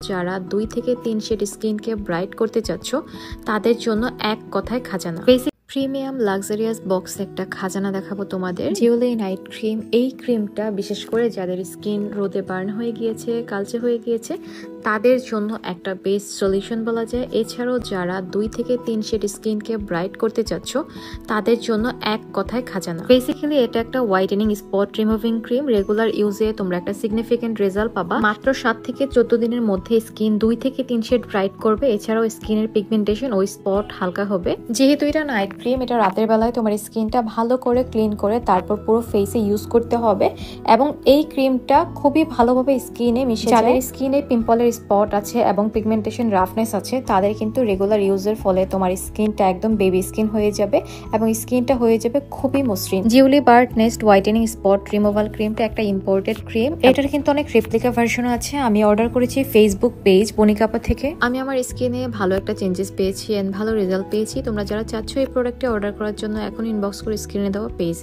যারা 2 থেকে 3 শেড স্কিনকে ব্রাইট করতে চাচ্ছ তাদের জন্য এক কথায় খাজানা। প্রিমিয়াম লাক্সারিয়াস বক্স একটা খাজানা দেখাবো তোমাদের, জিওলি নাইট ক্রিম। এই ক্রিমটা বিশেষ করে যাদের স্কিন রোদে বার্ন হয়ে গিয়েছে, কালচে হয়ে গিয়েছে, তাদের জন্য একটা বেস্ট সলিউশন বলা যায়। এছাড়াও যারা 2 থেকে 3 শেড স্কিনকে ব্রাইট করতে চাচ্ছ তাদের জন্য এক কথায় খাজানা। বেসিক্যালি এটা একটা whitening spot removing cream. Regular ইউজে তোমরা একটা সিগনিফিকেন্ট রেজাল্ট পাবা। মাত্র 7 থেকে 14 দিনের মধ্যে স্কিন 2 থেকে 3 শেড ব্রাইট করবে। এছাড়াও স্কিনের পিগমেন্টেশন ওই স্পট হালকা হবে। যেহেতু এটা নাইট ক্রিম, এটা রাতের বেলায় তোমার স্কিনটা ভালো করে ক্লিন করে তারপর পুরো ফেসে ইউজ করতে হবে এবং এই ক্রিমটা খুবই ভালোভাবে স্কিনে মিশে যায়। যাদের স্কিনে পিম্পলের স্পট আছে এবং পিগমেন্টেশন রাফনেস আছে তাদের কিন্তু রেগুলার ইউজের ফলে তোমার স্কিনটা একদম বেবি স্কিন হয়ে যাবে এবং স্কিনটা হয়ে যাবে খুবই মসৃণ। জিওলি bird nest whitening spot removal ক্রিমটা একটা ইম্পোর্টেড ক্রিম। এটার কিন্তু অনেক রেপ্লিকা ভার্সনও আছে। আমি অর্ডার করেছি ফেসবুক পেজ বনিকাপা থেকে। আমি আমার স্কিনে ভালো একটা চেঞ্জেস পেয়েছি এন্ড ভালো রেজাল্ট পেয়েছি। তোমরা যারা চাচ্ছ এই প্রোডাক্টে অর্ডার করার জন্য এখন ইনবক্স করে স্ক্রিনে দেওয়া পেজ